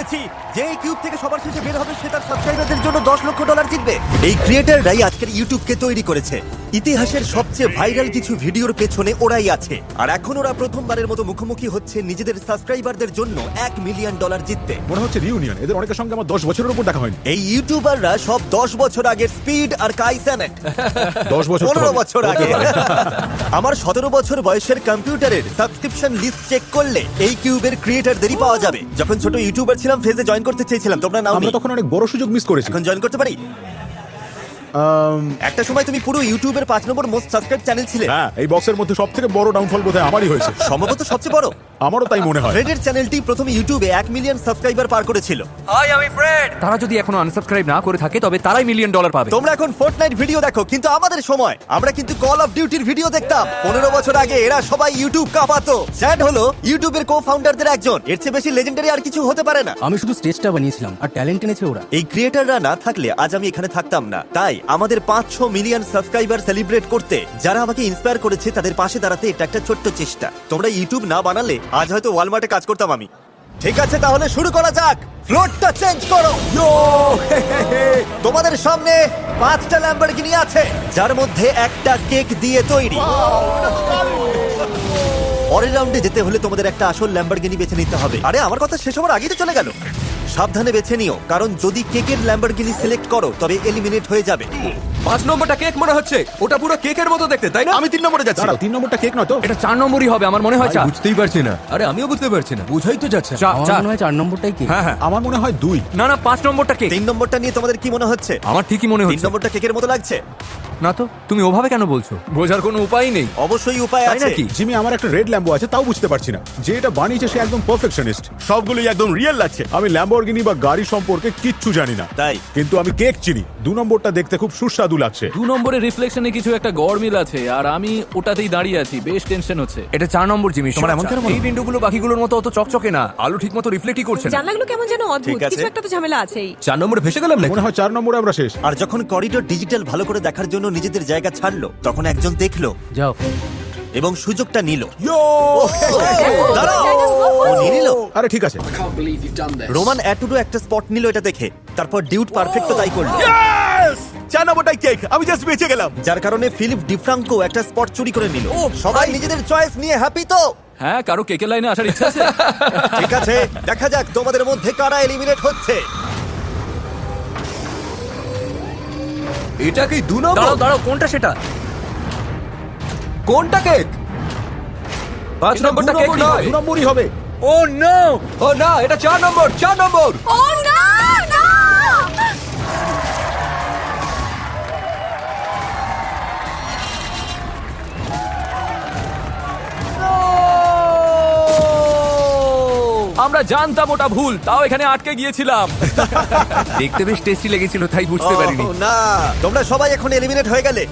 বলেছি যে এই কিউব থেকে সবার শেষে বের হবে সে তার সাবস্ক্রাইবারদের জন্য $10 লক্ষ জিতবে। এই ক্রিয়েটররাই আজকের ইউটিউবকে তৈরি করেছে। ইতিহাসের সবচেয়ে ভাইরাল কিছু ভিডিওর পেছনে ওরাই আছে, আর এখন ওরা প্রথমবারের মতো মুখোমুখি হচ্ছে নিজেদের সাবস্ক্রাইবারদের জন্য $1 মিলিয়ন জিততে। মনে হচ্ছে রিউনিয়ন। এদের অনেকের সঙ্গে আমার 10 বছরের উপর দেখা হয়নি। এই ইউটিউবাররা সব 10 বছর আগের স্পিড আর কাই সেনেট 10 বছর 15 বছর আগে। আমার 17 বছর বয়সের কম্পিউটারের সাবস্ক্রিপশন লিস্ট চেক করলে এই কিউবের ক্রিয়েটরদেরই পাওয়া যাবে। যখন ছোট ইউটিউবার ছিলাম ফেজে জয়েন করতে চেয়েছিলাম, তোমরা নাও। আমরা তখন অনেক বড় সুযোগ মিস করেছি। এখন জয়েন করতে পারি? একটা সময় তুমি পুরো ইউটিউবের 5 নম্বর মোস্ট সাবস্ক্রাইব চ্যানেল ছিলে। হ্যাঁ, এই বক্সের মধ্যে সবথেকে বড় ডাউনফল বোধহয় আমারই হয়েছে। সম্ভবত সবচেয়ে বড়। আমারও তাই মনে হয়। ফ্রেডের চ্যানেলটি প্রথম ইউটিউবে 1 মিলিয়ন সাবস্ক্রাইবার পার করেছিল। হাই, আমি ফ্রেড। তারা যদি এখনো আনসাবস্ক্রাইব না করে থাকে তবে তারাই $1 মিলিয়ন পাবে। তোমরা এখন ফোর্টনাইট ভিডিও দেখো, কিন্তু আমাদের সময় আমরা কিন্তু কল অফ ডিউটির ভিডিও দেখতাম। 15 বছর আগে এরা সবাই ইউটিউব কাঁপাতো। স্যাড হলো ইউটিউবের কো-ফাউন্ডারদের একজন। এর চেয়ে বেশি লেজেন্ডারি আর কিছু হতে পারে না। আমি শুধু স্টেজটা বানিয়েছিলাম আর ট্যালেন্ট এনেছে ওরা। এই ক্রিয়েটররা না থাকলে আজ আমি এখানে থাকতাম না। তাই আমাদের 5-6 মিলিয়ন সাবস্ক্রাইবার সেলিব্রেট করতে যারা আমাকে ইন্সপায়ার করেছে তাদের পাশে দাঁড়াতে এটা একটা ছোট্ট চেষ্টা। তোমরা ইউটিউব না বানালে আজ হয়তো ওয়ালমার্টে কাজ করতাম আমি। ঠিক আছে, তাহলে শুরু করা যাক। ফ্লোরটা চেঞ্জ করো। তোমাদের সামনে 5টা ল্যাম্বরগিনি আছে, যার মধ্যে একটা কেক দিয়ে তৈরি। পরের রাউন্ডে যেতে হলে তোমাদের একটা আসল ল্যাম্বরগিনি বেছে নিতে হবে। আরে আমার কথা শেষ হওয়ার আগেই তো চলে গেল। সাবধানে বেছে নিও, কারণ যদি কেকের ল্যাম্বরগিনি সিলেক্ট করো তবে এলিমিনেট হয়ে যাবে। 5 নম্বরটা কেক মনে হচ্ছে। ওটা পুরো কেকের মতো দেখতে, তাই না? আমি 3 নম্বরে যাচ্ছি। দাঁড়াও, 3 নম্বরটা কেক নয় তো? এটা 4 নম্বরই হবে আমার মনে হয়। বুঝতেই পারছি না। আরে আমিও বুঝতে পারছি না, বুঝাই তো যাচ্ছে না। আমার মনে হয় 4 নম্বরটাই কি? হ্যাঁ হ্যাঁ। আমার মনে হয় 2। না না, 5 নম্বরটা কেক। 3 নম্বরটা নিয়ে তোমাদের কি মনে হচ্ছে? আমার ঠিকই মনে 3 হচ্ছে। নম্বরটা কেকের মতো লাগছে? না তো, তুমি ওভাবে কেন বলছো? বোঝার কোনো উপায় নেই। অবশ্যই উপায় তাই আছে। নাকি? জিমি, আমার একটা রেড ল্যাম্বো আছে, তাও বুঝতে পারছি না। যে এটা বানিয়েছে সে একদম পারফেকশনিস্ট। সবগুলোই একদম রিয়েল লাগছে। আমি ল্যাম্বরগিনি বা গাড়ি সম্পর্কে কিচ্ছু জানি না, তাই কিন্তু আমি কেক চিনি। 2 নম্বরটা দেখতে খুব সুস্বাদু লাগছে। 2 নম্বরের রিফ্লেকশনে কিছু একটা গড়মিল আছে, আর আমি ওটাতেই দাঁড়িয়ে আছি। বেশ টেনশন হচ্ছে। এটা 4 নম্বর জিমি। তোমার এমন কেন মনে হয়? এই উইন্ডোগুলো বাকিগুলোর মতো অত চকচকে না, আলো ঠিকমতো রিফ্লেক্টই করছে না। জানলাগুলো কেমন যেন অদ্ভুত, ঠিক আছে। কিছু একটা তো ঝামেলা আছেই। 4 নম্বরে ভেসে গেলাম নাকি? মনে হয় 4 নম্বরে আমরা শেষ। আর যখন করিডোর ডিজিটাল ভালো করে দেখার জন্য নিজেদের জায়গা ছাড়লো, তখন একজন দেখলো যাও। এবং সুযোগটা নিল। দেখো, দাঁড়াও, জায়গা smoke ও করছে। নিয়ে নিল। আরে ঠিক আছে। রোমান অ্যাটুডো একটা স্পট নিল এটা দেখে, তারপর ডিউড পারফেক্ট তাই করলো। 4 নম্বরটাই কেক, আমি জাস্ট বেঁচে গেলাম। যার কারণে ফিলিপ ডিফ্রাঙ্কো একটা স্পট চুরি করে নিল। সবাই নিজেদের চয়েস নিয়ে হ্যাপি তো? হ্যাঁ, কারো কেকের লাইনে আসার ইচ্ছা আছে? ঠিক আছে, দেখা যাক তোমাদের মধ্যে কারা এলিমিনেট হচ্ছে। এটা কি 2 নম্বর? দাঁড়াও দাঁড়াও, কোনটা সেটা? কোনটা কেক? 5 নম্বরটা কেক নয়। 2 নম্বরই হবে। ও নো! ও না, এটা 4 নম্বর। 4 নম্বর। ও না, না! আমরা জানতাম ওটা ভুল, তাও এখানে আটকে গিয়েছিলাম। দেখতে বেশ টেস্টি লেগেছিল, তাই বুঝতে পারিনি। ও, না, তোমরা সবাই এখন এলিমিনেট হয়ে গেলে।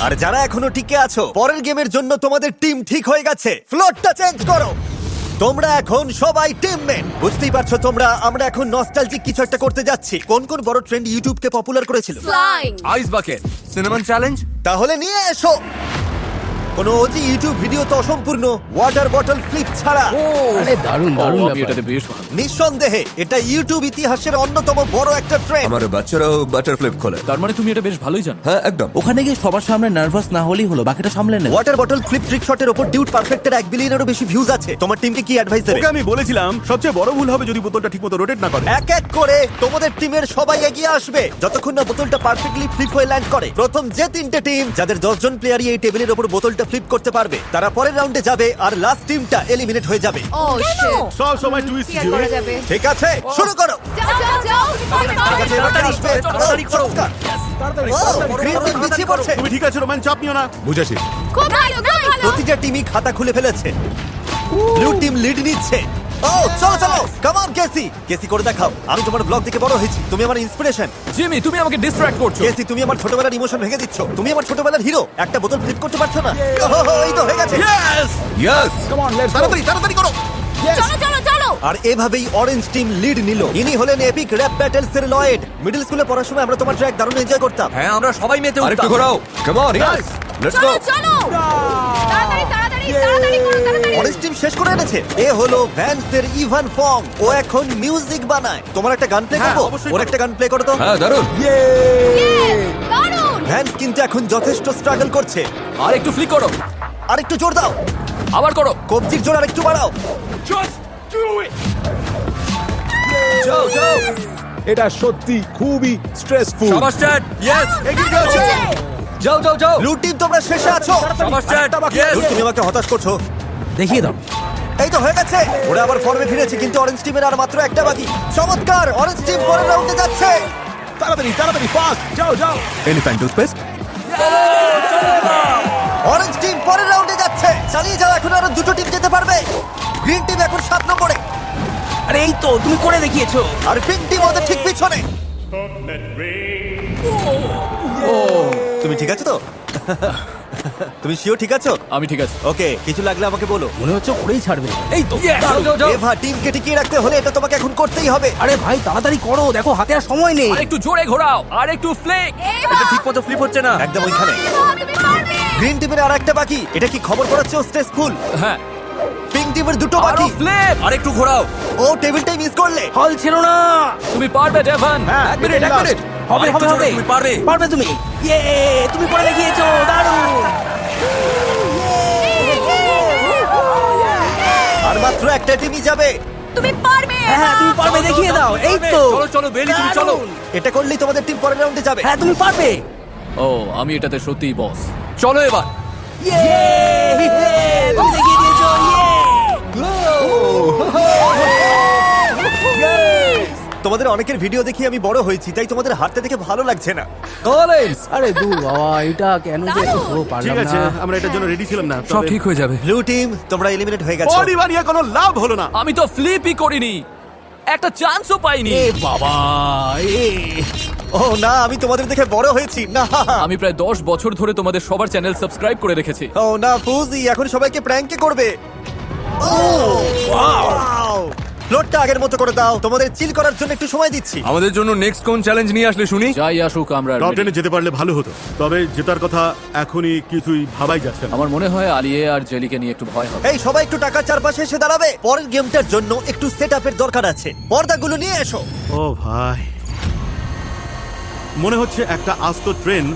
আর যারা এখনো টিকে আছো, পরের গেমের জন্য তোমাদের টিম ঠিক হয়ে গেছে। ফ্লোরটা চেঞ্জ করো। তোমরা এখন সবাই টিমমেট। বুঝতেই পারছো তোমরা, আমরা এখন নস্টালজিক কিছু একটা করতে যাচ্ছি। কোন কোন বড় ট্রেন্ড ইউটিউবকে পপুলার করেছিল? Flying. Ice bucket, cinnamon challenge. তাহলে নিয়ে এসো। কোনো ওজি ইউটিউব ভিডিও তো অসম্পূর্ণ ওয়াটার বটল ফ্লিপ ছাড়া। আরে দারুণ দারুণ আমি ব্যাপার। এটাতে বেশ ভালো। নিঃসন্দেহে এটা ইউটিউব ইতিহাসের অন্যতম বড় একটা ট্রেন্ড। আমার বাচ্চারাও বাটার ফ্লিপ খোলে। তার মানে তুমি এটা বেশ ভালোই জানো। হ্যাঁ, একদম। ওখানে গিয়ে সবার সামনে নার্ভাস না হলেই হলো, বাকিটা সামলে নেবে। ওয়াটার বটল ফ্লিপ ট্রিক শটের উপর ডিউড পারফেক্টের 1 বিলিয়নেরও বেশি ভিউজ আছে। তোমার টিমকে কি অ্যাডভাইস দেবে? ওকে আমি বলেছিলাম সবচেয়ে বড় ভুল হবে যদি বোতলটা ঠিকমতো রোটেট না করে। এক এক করে তোমাদের টিমের সবাই এগিয়ে আসবে যতক্ষণ না বোতলটা পারফেক্টলি ফ্লিপ হয়ে ল্যান্ড করে। প্রথম যে 3টে টিম যাদের 10 জন প্লেয়ারই এই টেবিলের উপর বোতলটা ফ্লিপ করতে পারবে তারা পরের রাউন্ডে যাবে, আর লাস্ট টিমটা এলিমিনেট হয়ে যাবে। ও শিট। সব সময় টুইস্ট কি আর করা যাবে? ঠিক আছে, শুরু করো। যাও যাও যাও। ঠিক আছে, এবার আসবে। তাড়াতাড়ি করো। চমৎকার। ও, গ্রিন টিম পিছিয়ে পড়ছে। তুমি ঠিক আছে রোমান, চাপ নিও না। বুঝেছি। খুব ভালো, খুব ভালো। প্রতিটা টিমই খাতা খুলে ফেলেছে। ব্লু টিম লিড নিচ্ছে। ও চলো চলো, কাম অন কেসি। কেসি করে দেখাও। আমি তোমার ব্লগ থেকে বড় হয়েছি, তুমি আমার ইন্সপিরেশন। জিমি, তুমি আমাকে ডিস্ট্রাক্ট করছো। কেসি, তুমি আমার ছোটবেলার ইমোশন ভেঙে দিচ্ছ। তুমি আমার ছোটবেলার হিরো। একটা বোতল ফ্লিপ করতে পারছো না? ওহো, এই তো হয়ে গেছে। Yes, come on, let's go. তাড়াতাড়ি তাড়াতাড়ি করো। চলো চলো চলো। আর এভাবেই অরেঞ্জ টিম লিড নিল। ইনি হলেন এপিক র‍্যাপ ব্যাটেলস এর লয়েড। মিডল স্কুলে পড়ার সময় আমরা তোমার ট্র্যাক দারুণ এনজয় করতাম। হ্যাঁ, আমরা সবাই মেতে আরেকটু উঠতাম। ঘোরাও। Come on, yes, let's go. চলো চলো। তাড়াতাড়ি তাড়াতাড়ি। তাড়াতাড়ি করো তাড়াতাড়ি। অরেঞ্জ টিম শেষ করে এনেছে। এ হলো ভ্যান্সের ইভান ফং। ও এখন মিউজিক বানায়। তোমার একটা গান প্লে হ্যাঁ, করবো? অবশ্যই ওর করো। একটা গান প্লে করো তো। হ্যাঁ দারুণ। দারুণ। ভ্যান্স কিন্তু এখন যথেষ্ট স্ট্রাগল করছে। আর একটু ফ্লিক করো, আর একটু জোর দাও, আবার করো। কবজির জোর আর একটু বাড়াও। যাও যাও। এটা সত্যি খুবই স্ট্রেসফুল। শাবাশ chat, yes. এগিয়ে যাচ্ছে। যাও যাও যাও। ব্লু টিম তোমরা শেষে আছো। শাবাশ চ্যাট, ব্লু, ইয়েস। তুমি আমাকে হতাশ করছো। দেখিয়ে দাও। এই তো হয়ে গেছে। ওরা আবার ফর্মে ফিরেছে, কিন্তু অরেঞ্জ টিমের আর মাত্র একটা বাকি। চমৎকার, অরেঞ্জ টিম পরের রাউন্ডে যাচ্ছে। তাড়াতাড়ি তাড়াতাড়ি ফাস্ট যাও যাও। Elephant toothpaste. অরেঞ্জ টিম পরের রাউন্ডে যাচ্ছে। চালিয়ে যাও, এখন আরো দুটো টিম যেতে পারবে। গ্রিন টিম এখন 7 নম্বরে, আরে এই তো তুমি করে দেখিয়েছো। আর পিঙ্ক টিম ওদের ঠিক পিছনে। তুমি ঠিক আছো তো? তুমি শিওর ঠিক আছো? আমি ঠিক আছে। ওকে, কিছু লাগলে আমাকে বলো। মনে হচ্ছে করেই ছাড়বে। এই তো যাও যাও যাও। এভা, টিমকে টিকিয়ে রাখতে হলে এটা তোমাকে এখন করতেই হবে। আরে ভাই তাড়াতাড়ি করো, দেখো হাতে আর সময় নেই। আর একটু জোরে ঘোরাও, আর একটু ফ্লিক। এটা ঠিকমতো ফ্লিপ হচ্ছে না। একদম ওইখানে। তুমি পারবে। গ্রিন টিমের আর একটা বাকি। এটা কি খবর পড়াচ্ছে ও স্ট্রেসফুল? হ্যাঁ, পিঙ্ক টিমের দুটো আরো বাকি। ফ্লিপ। আর একটু ঘোরাও। ও টেবিলটাই মিস করলে। হল ছিল না। তুমি পারবে ডেভান। হ্যাঁ, এক মিনিট এক মিনিট। হবে আরেকটু হবে জোরে, হবে। তুমি পারবে। পারবে তুমি। ইয়ে তুমি করে দেখিয়েছো, দারুণ। আর মাত্র একটা টিমই যাবে। তুমি পারবে। হ্যাঁ তুমি পারবে, দেখিয়ে দাও। এই তো চলো চলো বেলি, তুমি চলো। দারুণ। এটা করলেই তোমাদের টিম পরের রাউন্ডে যাবে। হ্যাঁ তুমি পারবে। ও, আমি এটাতে সত্যিই বস। চলো এবার। ইয়ে তুমি দেখিয়ে দিয়েছো। তোমাদের অনেকের ভিডিও দেখি আমি বড় হয়েছি, তাই তোমাদের হাঁটতে দেখে ভালো লাগছে না। কলেজ। আরে দূর বাবা, এটা কেন যে এত পুরো ঠিক পারলাম আছে, না। আমরা এটার জন্য রেডি ছিলাম না। সব ঠিক হয়ে যাবে। ব্লু টিম তোমরা এলিমিনেট হয়ে গেছো। বডি বানিয়ে কোনো লাভ হলো না। আমি তো ফ্লিপই করিনি, একটা চান্সও পাইনি। এ বাবা এ ও না, আমি তোমাদের দেখে বড় হয়েছি না। আমি প্রায় 10 বছর ধরে তোমাদের সবার চ্যানেল সাবস্ক্রাইব করে রেখেছি। ও না ফুজি, এখন সবাইকে প্র্যাঙ্কে করবে। ও ওয়াও, ফ্লোরটা আগের মতো করে দাও। তোমাদের চিল করার জন্য একটু সময় দিচ্ছি। আমাদের জন্য নেক্সট কোন চ্যালেঞ্জ নিয়ে আসলে শুনি। যাই আসুক, আমরা টপ ready। 10-এ যেতে পারলে ভালো হতো, তবে জেতার কথা এখনই কিছুই ভাবাই যাচ্ছে না। আমার মনে হয় আলিয়ে আর জেলিকে নিয়ে একটু ভয় হবে। এই সবাই একটু টাকার চারপাশে এসে দাঁড়াবে। পরের গেমটার জন্য একটু সেটআপের দরকার আছে। পর্দাগুলো নিয়ে এসো। ও ভাই, মনে হচ্ছে একটা আস্ত ট্রেন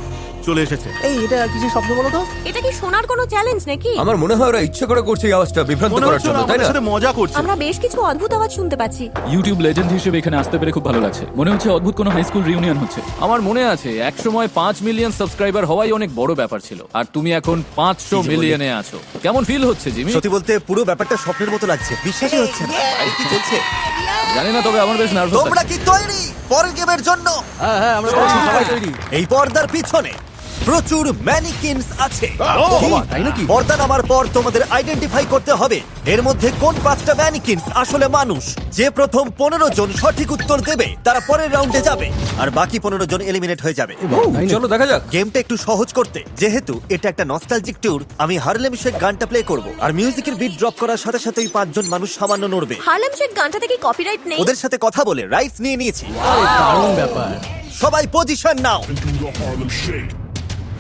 চলে এসেছে। এই এটা কিসের শব্দ বলো তো? এটা কি শোনার কোনো চ্যালেঞ্জ নাকি? আমার মনে হয় ওরা ইচ্ছে করে করছে এই আওয়াজটা বিভ্রান্ত মনে করার হচ্ছে জন্য, ওরা তাই আমাদের না? সাথে মজা করছে। আমরা বেশ কিছু অদ্ভুত আওয়াজ শুনতে পাচ্ছি। ইউটিউব লেজেন্ড হিসেবে এখানে আসতে পেরে খুব ভালো লাগছে। মনে হচ্ছে অদ্ভুত কোনো হাই স্কুল রিউনিয়ন হচ্ছে। আমার মনে আছে এক সময় 5 মিলিয়ন সাবস্ক্রাইবার হওয়াই অনেক বড় ব্যাপার ছিল, আর তুমি এখন 500 মিলিয়নে আছো। কেমন ফিল হচ্ছে জিমি? সত্যি বলতে পুরো ব্যাপারটা স্বপ্নের মতো লাগছে, বিশ্বাসই হচ্ছে না। বাইরে কি চলছে? জানি না, তবে আমার বেশ নার্ভাস তোমরা কি তৈরি পরের গেমের জন্য? হ্যাঁ হ্যাঁ আমরা সবাই তৈরি। এই পর্দার পিছনে প্রচুর ম্যানিকিনস আছে। বাবা, তাই নাকি? পর্দা নামার পর তোমাদের আইডেন্টিফাই করতে হবে এর মধ্যে কোন 5টা ম্যানিকিনস আসলে মানুষ। যে প্রথম 15 জন সঠিক উত্তর দেবে তারা পরের রাউন্ডে যাবে, আর বাকি 15 জন এলিমিনেট হয়ে যাবে। তাই না? চলো দেখা যাক। গেমটা একটু সহজ করতে, যেহেতু এটা একটা নস্টালজিক ট্যুর, আমি হারলেম শেক গানটা প্লে করব, আর মিউজিকের বিট ড্রপ করার সাথে সাথে ওই 5 জন মানুষ সামান্য নড়বে। হার্লেম শেক গানটাতে কি কপিরাইট নেই? ওদের সাথে কথা বলে রাইটস নিয়ে নিয়েছি। আরে দারুণ ব্যাপার। সবাই পজিশন নাও।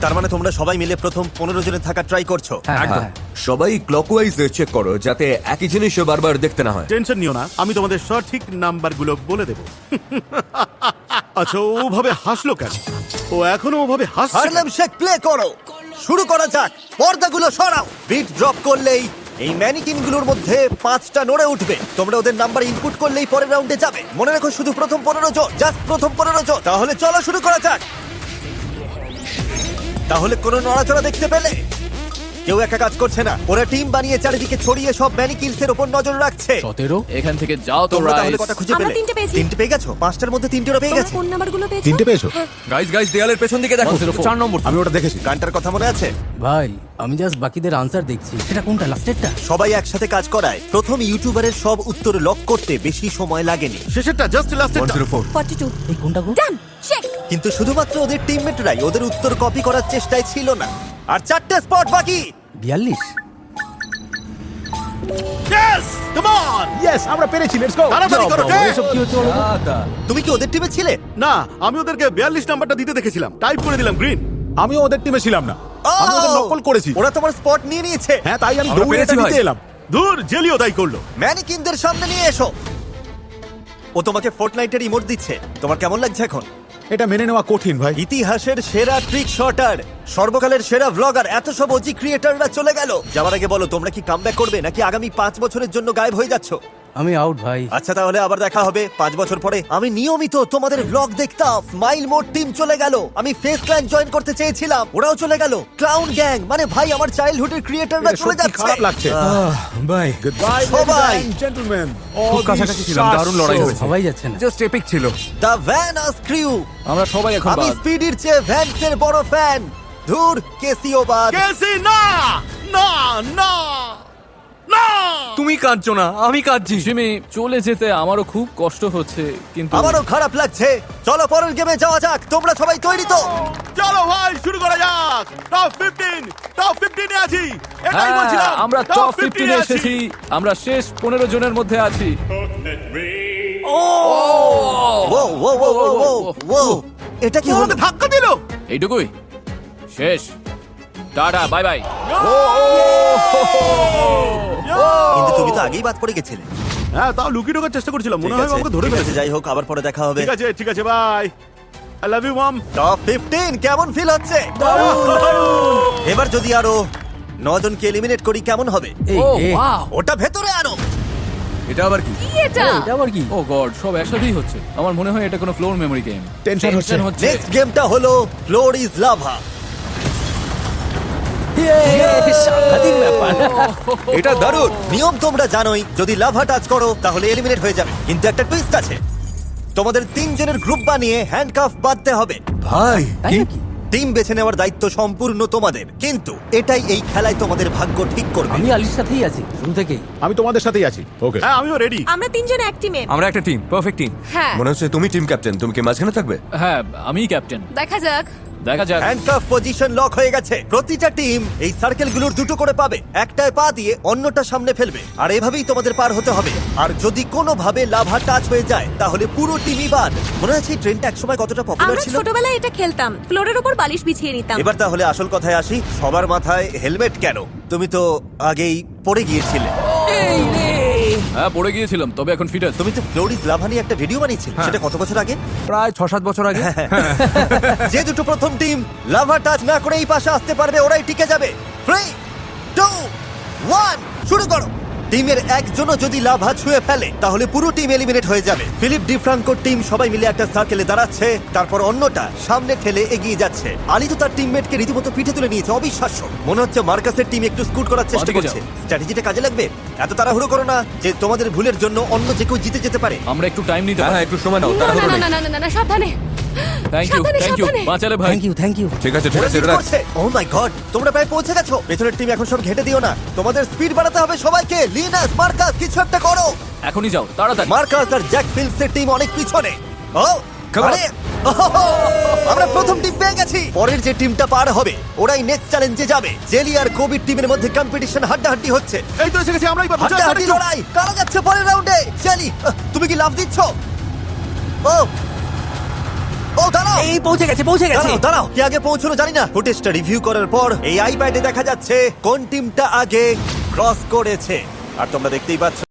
তার মানে তোমরা সবাই মিলে প্রথম 15 জনে থাকা ট্রাই করছো। হ্যাঁ একদম। হ্যাঁ। সবাই ক্লকওয়াইজ চেক করো যাতে একই জিনিস বারবার দেখতে না হয়। টেনশন নিও না, আমি তোমাদের সঠিক নাম্বারগুলো বলে দেব। আচ্ছা, ওভাবে হাসলো কেন? ও এখনো ওভাবে হাসছে হারলেম শেক প্লে করো। শুরু করা যাক। পর্দাগুলো সরাও। বিট ড্রপ করলেই এই ম্যানিকিনগুলোর মধ্যে 5টা নড়ে উঠবে। তোমরা ওদের নাম্বার ইনপুট করলেই পরের রাউন্ডে যাবে। মনে রাখো, শুধু প্রথম 15 জন, জাস্ট প্রথম 15 জন। তাহলে চলো শুরু করা যাক। তাহলে কোনো নড়াচড়া দেখতে পেলে? কেউ একা কাজ করছে না। ওরা টিম বানিয়ে চারিদিকে ছড়িয়ে সব ম্যানিকিনসের উপর নজর রাখছে। 17 এখান থেকে যাও তো তোমরা তাহলে রাইস। কটা খুঁজে আমরা পেলে? 3টে পেয়েছি। 3টে পেয়ে গেছো? 5টার মধ্যে 3টেরও পেয়ে তোমরা গেছে। কোন নাম্বারগুলো পেয়েছো? 3টে পেয়েছো? হ্যাঁ। গাইস গাইস দেয়ালের পেছন দিকে দেখো, 104 4 নম্বর। আমি ওটা দেখেছি। গানটার কথা মনে আছে? ভাই আমি জাস্ট বাকিদের আনসার দেখছি। এটা কোনটা, লাস্টেরটা? সবাই একসাথে কাজ করায় প্রথম ইউটিউবারের সব উত্তর লক করতে বেশি সময় লাগেনি। শেষেরটা, জাস্ট লাস্টেরটা। 104। 42 এই কোনটা গো? ডান শেক। কিন্তু শুধুমাত্র ওদের টিমমেটরাই ওদের উত্তর কপি করার চেষ্টায় ছিল না। আর 4টে স্পট বাকি। 42। Yes! Come on! ইয়েস, আমরা পেরেছি, লেটস গো। তাড়াতাড়ি করো, বাবা, Dave! এসব কি হচ্ছে বলো তো? তুমি কি ওদের টিমে ছিলে? না, আমি ওদেরকে 42 নাম্বারটা দিতে দেখেছিলাম। টাইপ করে দিলাম গ্রিন। আমিও ওদের টিমে ছিলাম না। আমি ওদের নকল করেছি। ওরা তোমার স্পট নিয়ে নিয়েছে। হ্যাঁ, তাই আমি আমরা দৌড়ে পেরেছি এটা ভাই। নিতে এলাম। দূর জেলিও তাই করলো। ম্যানিকিনদের সামনে নিয়ে এসো। ও তোমাকে ফোর্টনাইটের ইমোট দিচ্ছে, তোমার কেমন লাগছে এখন? এটা মেনে নেওয়া কঠিন ভাই। ইতিহাসের সেরা ট্রিক শটার, সর্বকালের সেরা ব্লগার, এত সব ওজি ক্রিয়েটাররা চলে গেল। যাওয়ার আগে বলো তোমরা কি কামব্যাক করবে নাকি আগামী 5 বছরের জন্য গায়েব হয়ে যাচ্ছ? আমি আউট ভাই। আচ্ছা তাহলে আবার দেখা হবে 5 বছর পরে। আমি নিয়মিত তোমাদের ব্লগ দেখতাম। স্মাইল মোড টিম চলে গেল, আমি ফেস ক্ল্যান জয়েন করতে চেয়েছিলাম, ওরাও চলে গেল। ক্লাউন গ্যাং, মানে ভাই আমার চাইল্ডহুডের ক্রিয়েটাররা এটা চলে সত্যি যাচ্ছে। খারাপ লাগছে। বাই। Goodbye, সবাই। ladies and gentlemen. খুব কাছাকাছি ছিলাম, দারুণ লড়াই হয়েছে। সবাই যাচ্ছে না। জাস্ট এপিক ছিল। The venous crew. আমরা সবাই এখন আমি বাদ। স্পিডির চেয়ে ভ্যান্সের বড় ফ্যান। ধুর, কেসিও বাদ। কেসি না না না না। তুমি কাঁদছো না, আমি কাঁদছি। জিমি, চলে যেতে আমারও খুব কষ্ট হচ্ছে, কিন্তু আমারও খারাপ লাগছে। চলো পরের গেমে যাওয়া যাক। তোমরা সবাই তৈরি তো? চলো ভাই শুরু করা যাক। টপ 15 এ আছি। এটাই হ্যাঁ, বলছিলাম। আমরা টপ 15 এ এসেছি। আমরা শেষ 15 জনের মধ্যে আছি। ও ও ও ও ও ও, এটা কি ও হলো? আমাকে ধাক্কা দিল। এইটুকুই, শেষ। Tata, bye bye. কিন্তু তুমি তো আগেই বাদ পড়ে গেছিলে। হ্যাঁ, তাও লুকিয়ে ঢোকার চেষ্টা করছিলাম, মনে ঠিক হয় আছে, আমাকে ধরে ঠিক আছে, ফেলেছে। যাই হোক আবার পরে দেখা হবে। ঠিক আছে bye. I love you mom. Top 15 কেমন ফিল হচ্ছে? এবার যদি আরো 9 জনকে এলিমিনেট করি কেমন হবে? এই ও এ, ওয়াও, ওটা ভেতরে আনো। এটা আবার কি? এটা এটা আবার কি? ও গড, সব একসাথেই হচ্ছে। আমার মনে হয় এটা কোনো ফ্লোর মেমোরি গেম। টেনশন হচ্ছে। নেক্সট গেমটা হলো ফ্লোর ইজ লাভা। সাংঘাতিক ব্যাপার। এটা দারুণ। নিয়ম তোমরা জানোই, যদি লাভা টাচ করো তাহলে এলিমিনেট হয়ে যাবে। কিন্তু একটা টুইস্ট আছে, তোমাদের 3 জনের গ্রুপ বানিয়ে হ্যান্ডকাফ বাঁধতে হবে। ভাই তাই নাকি? টিম বেছে নেওয়ার দায়িত্ব সম্পূর্ণ তোমাদের, কিন্তু এটাই এই খেলায় তোমাদের ভাগ্য ঠিক করবে। আমি আলির সাথেই আছি শুরু থেকেই। আমি তোমাদের সাথেই আছি। ওকে। হ্যাঁ, আমিও রেডি। আমরা তিনজন এক টিমে। আমরা একটা টিম, পারফেক্ট টিম। হ্যাঁ, মনে হচ্ছে তুমি টিম ক্যাপ্টেন, তুমি কি মাঝখানে থাকবে? হ্যাঁ, আমিই ক্যাপ্টেন। দেখা যাক। দেখা যাক। হ্যান্ডকাফ পজিশন লক হয়ে গেছে। প্রতিটা টিম এই সার্কেলগুলোর দুটো করে পাবে। একটায় পা দিয়ে অন্যটা সামনে ফেলবে, আর এভাবেই তোমাদের পার হতে হবে। আর যদি কোনোভাবে লাভা টাচ হয়ে যায় তাহলে পুরো টিমই বাদ। মনে আছে এই ট্রেনটা একসময় কতটা পপুলার আমরা ছিল? ছোটবেলায় এটা খেলতাম, ফ্লোরের উপর বালিশ বিছিয়ে নিতাম। এবার তাহলে আসল কথায় আসি, সবার মাথায় হেলমেট কেন? তুমি তো আগেই পড়ে গিয়েছিলে। হ্যাঁ, পড়ে গিয়েছিলাম, তবে এখন ফিট আছে। তুমি তো ফ্লোরিজ লাভা নিয়ে একটা ভিডিও বানিয়েছিলে, সেটা কত বছর আগে? প্রায় 6-7 বছর আগে। যে দুটো প্রথম টিম লাভা টাচ না করে এই পাশে আসতে পারবে ওরাই টিকে যাবে। 3, 2, 1 শুরু করো। টিমের একজনও যদি লাভা ছুঁয়ে ফেলে তাহলে পুরো টিম এলিমিনেট হয়ে যাবে। ফিলিপ ডিফ্রাঙ্কোর টিম সবাই মিলে একটা সার্কেলে দাঁড়াচ্ছে, তারপর অন্যটা সামনে ঠেলে এগিয়ে যাচ্ছে। আলি তো তার টিমমেটকে রীতিমতো পিঠে তুলে নিয়েছে, অবিশ্বাস্য। মনে হচ্ছে মার্কাসের টিম একটু স্কুট করার চেষ্টা ওদিকে করছে। স্ট্র্যাটেজিটা কাজে লাগবে। এত তাড়াহুড়ো করো না যে তোমাদের ভুলের জন্য অন্য যে কেউ জিতে যেতে পারে। আমরা একটু টাইম নিতে হ্যাঁ পারি। হ্যাঁ, একটু সময় নাও, না তাড়াহুড়ো না নেই। না না না না, সাবধানে। থ্যাংক ইউ, সাবধানে, থ্যাংক ইউ। সাবধানে। বাঁচালে ভাই। Thank you. ঠিক আছে, ঠিক ওরা আছে, lead রিল্যাক্স। করছে। Oh my God, তোমরা প্রায় পৌঁছে গেছো। পেছনের টিম এখন সব ঘেটে দিও না, তোমাদের স্পিড বাড়াতে হবে সবাইকে। লিনাস, মার্কাস, কিছু একটা করো। এখনই যাও, তাড়াতাড়ি। মার্কাস আর জ্যাক ফিল্ডসের টিম অনেক পিছনে। ও Come on. আরে, ওহো, আমরা প্রথম টিম পেয়ে গেছি। পরের যে টিমটা পার হবে ওরাই নেক্সট চ্যালেঞ্জে যাবে। জেলি আর কোভিড টিমের মধ্যে কম্পিটিশন হাড্ডাহাড্ডি হচ্ছে। এই তো এসে গেছি, আমরাই পাবো। চল, হাড্ডাহাড্ডি চল, চল। লড়াই কারা যাচ্ছে পরের রাউন্ডে। জেলি, তুমি কি লাভ দিচ্ছ? ও ও দাঁড়াও, এই পৌঁছে গেছে। দাঁড়াও দাঁড়াও, কি আগে পৌঁছলো জানি না। ফুটেজটা রিভিউ করার পর এই আইপ্যাডে দেখা যাচ্ছে কোন টিমটা আগে ক্রস করেছে, আর তোমরা দেখতেই পাচ্ছ